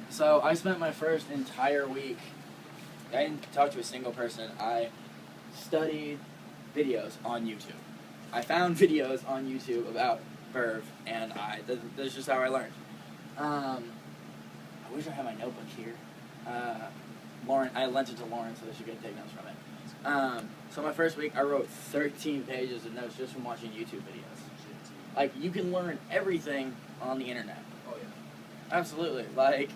So I spent my first entire week, I didn't talk to a single person. I studied videos on YouTube. I found videos on YouTube about Verve, and that's just how I learned. I wish I had my notebook here. Lauren, I lent it to Lauren so that she could take notes from it. So my first week, I wrote 13 pages of notes just from watching YouTube videos. Like, you can learn everything on the internet. Oh, yeah. Absolutely. Like,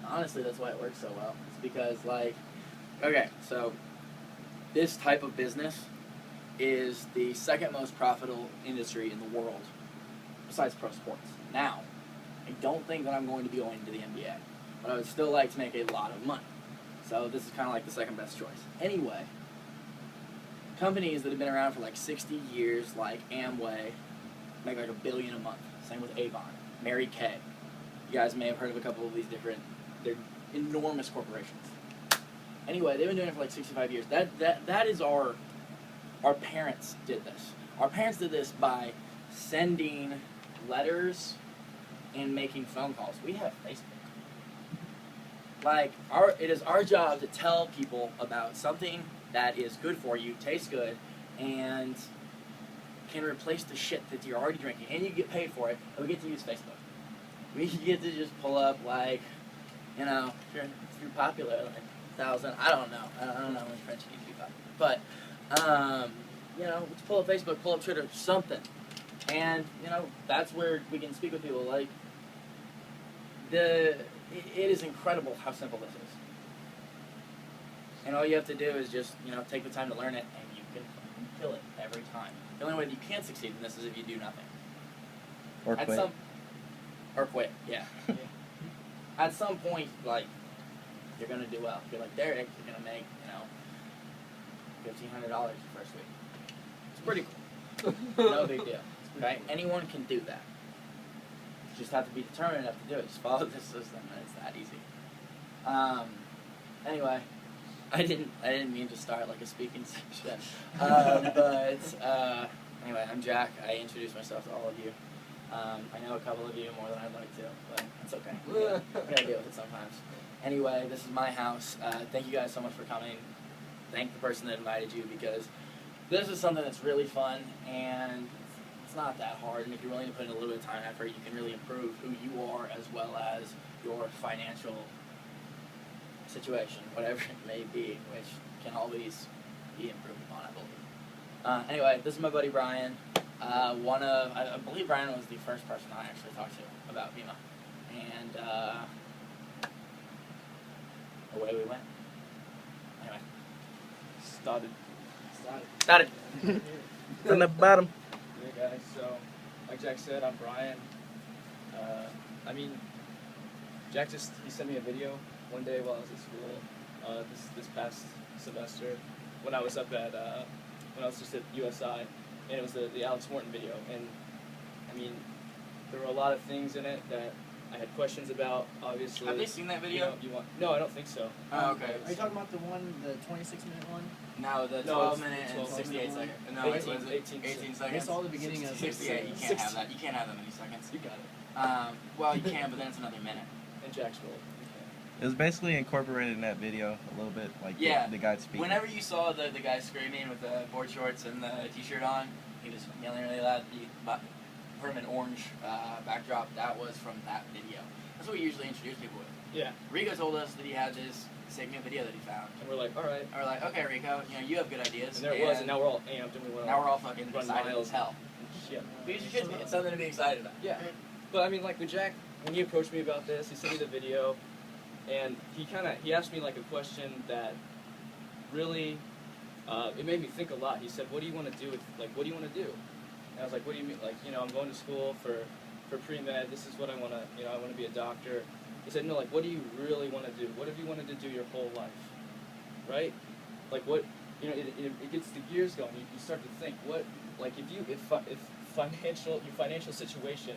honestly, that's why it works so well. It's because, like, okay, so this type of business is the second most profitable industry in the world, besides pro sports. Now, I don't think that I'm going to be going to the NBA, but I would still like to make a lot of money. So this is kind of like the second best choice. Anyway, companies that have been around for like 60 years, like Amway, make like $1 billion a month. Same with Avon, Mary Kay. You guys may have heard of a couple of these different, they're enormous corporations. Anyway, they've been doing it for like 65 years. That is our parents did this. Our parents did this by sending letters and making phone calls. We have Facebook. Like, it is our job to tell people about something that is good for you, tastes good, and can replace the shit that you're already drinking, and you get paid for it, and we get to use Facebook. We get to just pull up, like, you know, if you're popular, like 1,000, I don't know how many friends you need to be popular, but, you know, let's pull up Facebook, pull up Twitter, something, and, you know, that's where we can speak with people, like, it is incredible how simple this is. And all you have to do is just, you know, take the time to learn it, and you can kill it every time. The only way that you can succeed in this is if you do nothing. Or quit. Or quit, yeah. At some point, like, you're going to do well. If you're like Derek, you're going to make, you know, $1,500 your first week. It's pretty cool. No big deal. Right? Anyone can do that. You just have to be determined enough to do it. Just follow this system, and it's that easy. Anyway, I didn't mean to start like a speaking section, but anyway, I'm Jack. I introduced myself to all of you. I know a couple of you more than I'd like to, but it's okay. I gotta deal with it sometimes. Anyway, this is my house. Thank you guys so much for coming. Thank the person that invited you, because this is something that's really fun, and it's not that hard, and if you're willing to put in a little bit of time and effort, you can really improve who you are as well as your financial situation, whatever it may be, which can always be improved upon, I believe. Anyway, this is my buddy Brian. I believe Brian was the first person I actually talked to about Vima, and away we went. Anyway. Started. From the bottom. Hey guys, so like Jack said, I'm Brian. Jack he sent me a video one day while I was at school this past semester when I was up at when I was just at USI, and it was the Alex Morton video, and I mean there were a lot of things in it that I had questions about. Obviously, Have they seen that video? No, I don't think so. Oh, okay. Are you talking about the 26-minute one? No, the 12-minute and 68 second. No, 18 seconds. It's all the beginning of 68. You can't have that. You can't have that many seconds. You got it. Well, you can, but then it's another minute. And Jack's rolled. It was basically incorporated in that video a little bit, like the guy speaking. Whenever you saw the guy screaming with the board shorts and the t-shirt on, he was yelling really loud. From an orange backdrop, that was from that video. That's what we usually introduce people with. Yeah. Reko told us that he had this sick new video that he found. And we're like, all right. And we're like, okay, Reko, you know, you have good ideas. And there it was, and now we're all amped, and we went now we're all fucking excited as hell. Yeah. Because you should be. It's something to be excited about. Yeah. But I mean, like when Jack, when he approached me about this, he sent me the video, and he asked me like a question that really, it made me think a lot. He said, what do you want to do what do you want to do? And I was like, what do you mean? Like, you know, I'm going to school for pre-med. This is what I want to, you know, I want to be a doctor. He said, no, like, what do you really want to do? What have you wanted to do your whole life? Right? Like, what, you know, it gets the gears going. You start to think, what, like, if your financial situation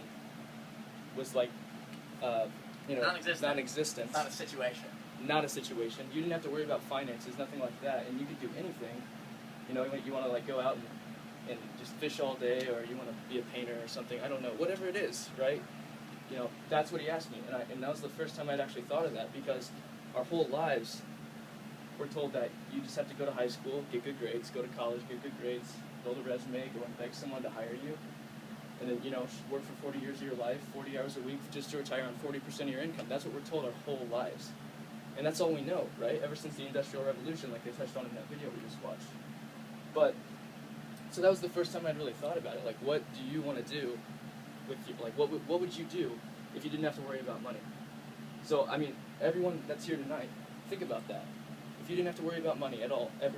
was like, you know, non-existent. Not a situation. Not a situation. You didn't have to worry about finances, nothing like that, and you could do anything. You know, you want to, like, go out and just fish all day, or you want to be a painter or something, I don't know, whatever it is, right? you know, that's what he asked me, and that was the first time I'd actually thought of that, because our whole lives we're told that you just have to go to high school, get good grades, go to college, get good grades, build a resume, go and beg someone to hire you, and then, you know, work for 40 years of your life, 40 hours a week, just to retire on 40% of your income. That's what we're told our whole lives. And that's all we know, right? Ever since the Industrial Revolution, like they touched on in that video we just watched. But, so that was the first time I'd really thought about it. Like, what do you want to do with your, like, what would you do if you didn't have to worry about money? So, I mean, everyone that's here tonight, think about that. If you didn't have to worry about money at all, ever,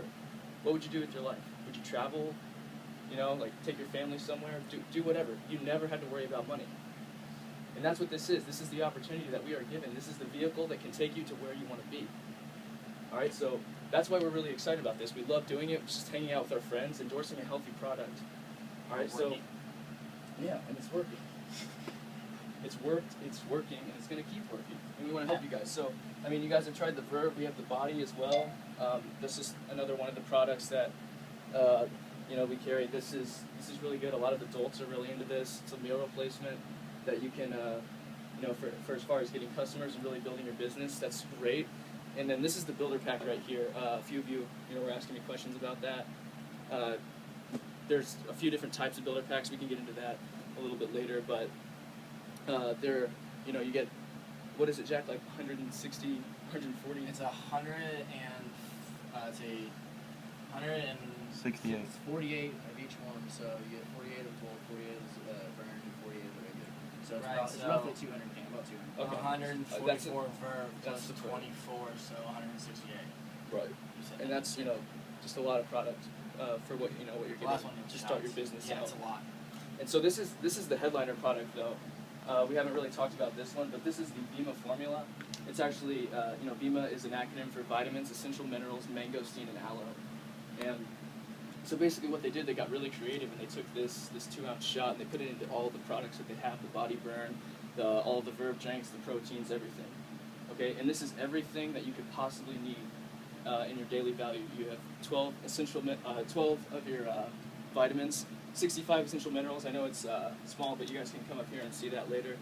what would you do with your life? Would you travel? You know, like take your family somewhere? Do whatever. You never had to worry about money. And that's what this is. This is the opportunity that we are given. This is the vehicle that can take you to where you want to be. All right, so that's why we're really excited about this. We love doing it, just hanging out with our friends, endorsing a healthy product. All right, so, yeah, and it's working. It's worked, it's working, and it's going to keep working. And we want to help you guys. So, I mean, you guys have tried the Verb. We have the Body as well. This is another one of the products that, you know, we carry. This is really good. A lot of adults are really into this. It's a meal replacement that you can, you know, for as far as getting customers and really building your business. That's great. And then this is the builder pack right here. A few of you, you know, were asking me questions about that. There's a few different types of builder packs. We can get into that a little bit later, but they're, you know, you get, what is it, Jack, like 160, 140? It's 100 and, it's a 68. 48 of each one, so you get 48 of gold, 48 of burned, and 48 of regular. So it's, Right, about, it's so- roughly 200 can, about 200. Okay. 144 Verb that's plus the total. 24, so 168. Right. And that's, you know, just a lot of product for what, you know, what you're The last getting one to start your counts. business Yeah, out. it's a lot. And so this is the headliner product, though. We haven't really talked about this one, but this is the BIMA formula. It's actually, you know, BIMA is an acronym for vitamins, essential minerals, mangosteen, and aloe. And so basically what they did, they got really creative, and they took this 2-ounce shot and they put it into all the products that they have, the Body Burn, all the Verb drinks, the proteins, everything. Okay, and this is everything that you could possibly need in your daily value. You have 12 of your vitamins, 65 essential minerals. I know it's small, but you guys can come up here and see that later.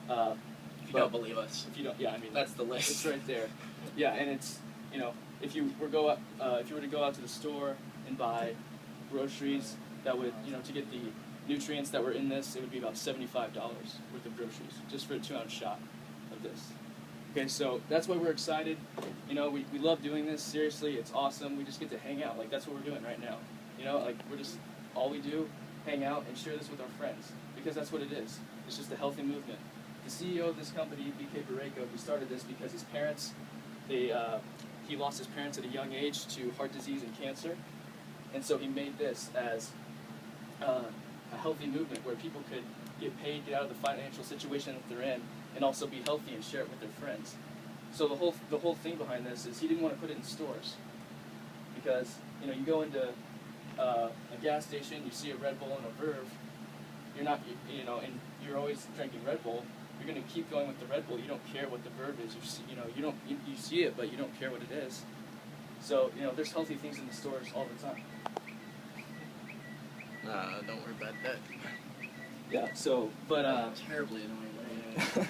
If you don't believe us. If you don't, yeah, I mean That's the list. It's right there. Yeah, and it's, you know, if you were to go out to the store and buy groceries, that would, you know, to get the nutrients that were in this, it would be about $75 worth of groceries just for a 2-ounce shot of this. Okay, so that's why we're excited. You know, we love doing this. Seriously, it's awesome. We just get to hang out. Like, that's what we're doing right now. You know, like, we're just, all we do, hang out and share this with our friends, because that's what it is. It's just a healthy movement. The CEO of this company, Reko, he started this because his parents, he lost his parents at a young age to heart disease and cancer, and so he made this as a healthy movement where people could get paid, get out of the financial situation that they're in, and also be healthy and share it with their friends. So the whole thing behind this is he didn't want to put it in stores, because, you know, you go into a gas station, you see a Red Bull and a Verve, you're not, you know, and you're always drinking Red Bull. You're going to keep going with the Red Bull. You don't care what the Verve is. You see it, but you don't care what it is. So, you know, there's healthy things in the stores all the time. Don't worry about that. Yeah. So, but Terribly annoying.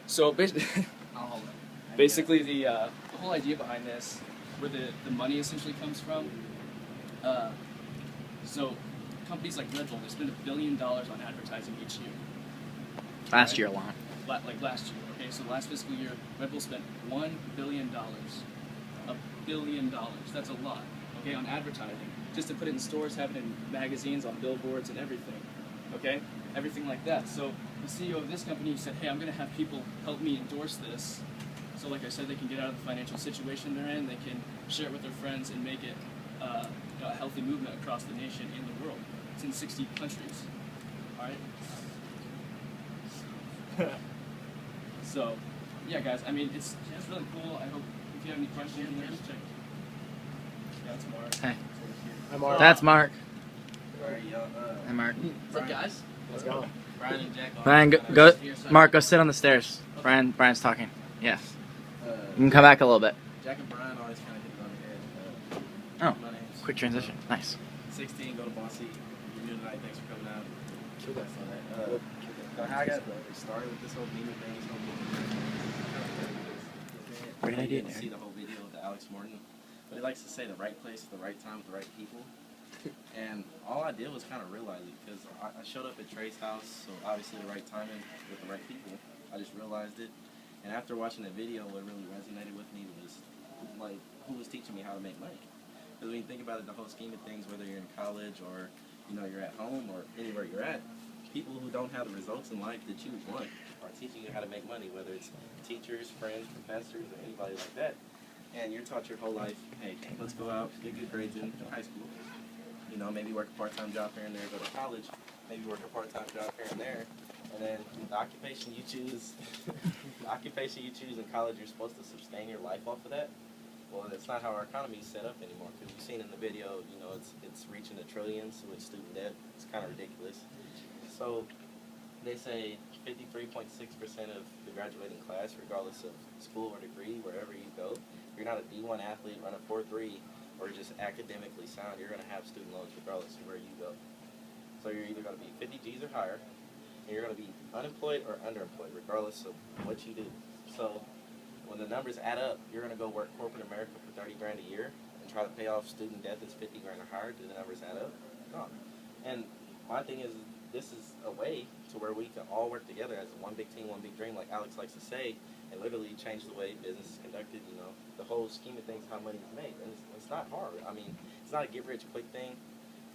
so basically, I'll hold it. basically the whole idea behind this, where the money essentially comes from. So, companies like Red Bull, they spend $1 billion on advertising each year. Last year alone. Like last year, okay? So last fiscal year, Red Bull spent $1 billion. $1 billion. That's a lot, okay, on advertising. Just to put it in stores, have it in magazines, on billboards, and everything, okay? Everything like that. So the CEO of this company said, hey, I'm going to have people help me endorse this. So like I said, they can get out of the financial situation they're in, they can share it with their friends and make it a healthy movement across the nation and the world. It's in 60 countries, all right? So, yeah, guys. I mean, it's really cool. I hope if you have any questions, just check. Yeah, that's Mark. Hey. I'm Mark. That's Mark. Alright, y'all, Hey, Mark. What's up, guys? Let's go. Brian and Jack. Brian, Go. Mark, go sit on the stairs. Brian's talking. Yes. You can come back a little bit. Jack and Brian always kind of hit it on the head. Oh, My name's quick transition. Nice. 16, go to Bossy. You're new tonight, thanks for coming out. Kill that for that. So how I got started with this whole meme thing, this whole meme thing. What did I do didn't there? see the whole video of the Alex Morton, but he likes to say the right place at the right time with the right people. And all I did was kind of realize it, because I showed up at Trey's house, so obviously the right timing with the right people. I just realized it. And after watching the video, what really resonated with me was, like, who was teaching me how to make money. Because when you think about it, the whole scheme of things, whether you're in college or, you know, you're at home or anywhere you're at, people who don't have the results in life that you want are teaching you how to make money, whether it's teachers, friends, professors, or anybody like that. And you're taught your whole life, hey, let's go out, get good grades in high school. You know, maybe work a part-time job here and there, go to college, maybe work a part-time job here and there, and then the occupation you choose, in college, you're supposed to sustain your life off of that. Well, that's not how our economy is set up anymore, because you've seen in the video, you know, it's reaching the trillions with student debt. It's kind of ridiculous. So they say 53.6% of the graduating class, regardless of school or degree, wherever you go, if you're not a D1 athlete, run a 4.3, or just academically sound, you're going to have student loans regardless of where you go. So you're either going to be 50 G's or higher, and you're going to be unemployed or underemployed, regardless of what you do. So when the numbers add up, you're going to go work corporate America for 30 grand a year and try to pay off student debt that's 50 grand or higher. Do the numbers add up? No. And my thing is, this is a way to where we can all work together as one big team, one big dream, like Alex likes to say, and literally change the way business is conducted. You know, the whole scheme of things, how money is made, and it's not hard. I mean, it's not a get rich quick thing.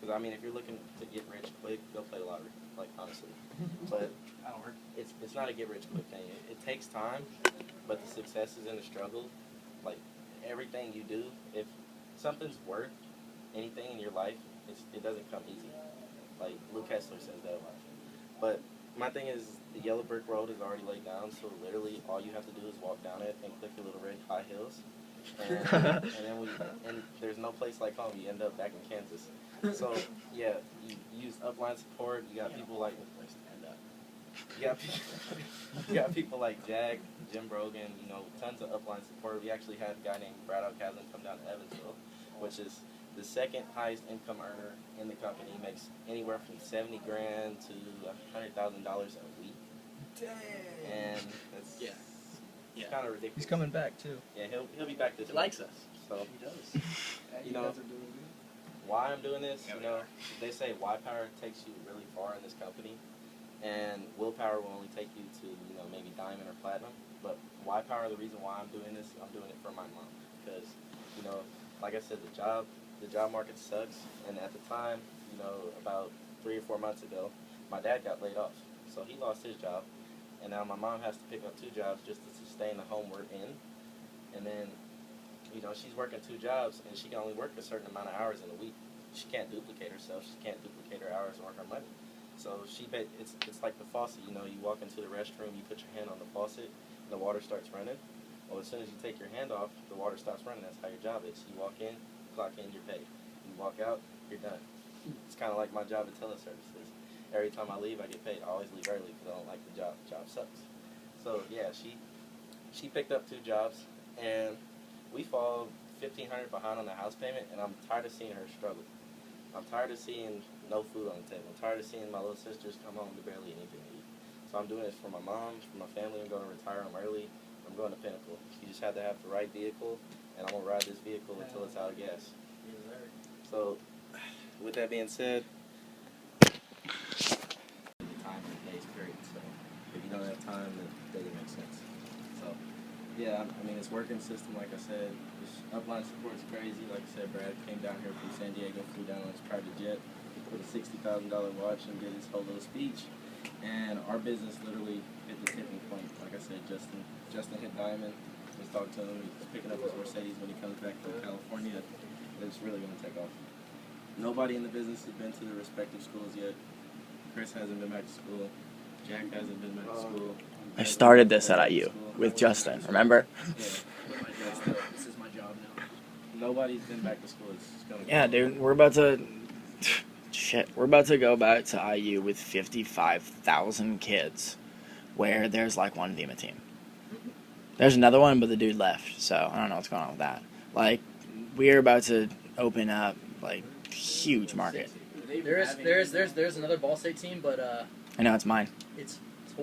Because I mean, if you're looking to get rich quick, go play the lottery. Like honestly, but it's not a get rich quick thing. It takes time, but the success is in the struggle. Like everything you do, if something's worth anything in your life, it doesn't come easy. Like Luke Kessler says that a lot. But my thing is, the yellow brick road is already laid down, so literally all you have to do is walk down it and click your little red high heels. And there's no place like home. You end up back in Kansas. So yeah, you use upline support. You got people like you got people like Jack, Jim Brogan. You know, tons of upline support. We actually had a guy named Brad Alcazan come down to Evansville, which is the second highest income earner in the company. He makes anywhere from 70 grand to $100,000 a week. Dang. And that's Yeah. kind of ridiculous. He's coming back too. Yeah, he'll be back this He week. likes us. So He does. you know why I'm doing this. You know, they say why power takes you really far in this company, and willpower will only take you to, you know, maybe diamond or platinum. But why power? The reason why I'm doing this, I'm doing it for my mom, because, you know, like I said, the job market sucks, and at the time, you know, about 3 or 4 months ago, my dad got laid off, so he lost his job, and now my mom has to pick up 2 jobs just to sustain the home we're in, and then, you know, she's working 2 jobs, and she can only work a certain amount of hours in a week. She can't duplicate herself. She can't duplicate her hours or her money. So it's like the faucet. You know, you walk into the restroom, you put your hand on the faucet, and the water starts running. Well, as soon as you take your hand off, the water stops running. That's how your job is. You walk in, clock in, you're paid. You walk out, you're done. It's kind of like my job at teleservices. Every time I leave, I get paid. I always leave early because I don't like the job. The job sucks. So yeah, she picked up 2 jobs, and we fall $1,500 behind on the house payment, and I'm tired of seeing her struggle. I'm tired of seeing no food on the table. I'm tired of seeing my little sisters come home to barely anything to eat. So I'm doing this for my mom, for my family. I'm going to retire them early. I'm going to Pinnacle. You just have to have the right vehicle, and I'm going to ride this vehicle until it's out of gas. So, with that being said, time and days period. So, if you don't have time, then it doesn't make sense. So, yeah, I mean, it's working system, like I said. This upline support is crazy. Like I said, Brad came down here from San Diego, flew down on his private jet with a $60,000 watch and did his whole little speech. And our business literally hit the tipping point. Like I said, Justin hit diamond. Just talked to him. He's picking up his Mercedes when he comes back from California. It's really going to take off. Nobody in the business has been to their respective schools yet. Chris hasn't been back to school. Jack hasn't been back to school. I started this at IU with Justin, remember? Yeah. This is my job now. Nobody's been back to school. It's gonna Yeah, dude, we're about to go back to IU with 55,000 kids, where there's like one FEMA team. There's another one, but the dude left, so I don't know what's going on with that. Like, we're about to open up like huge market. There's another Ball State team, but I know it's mine. it's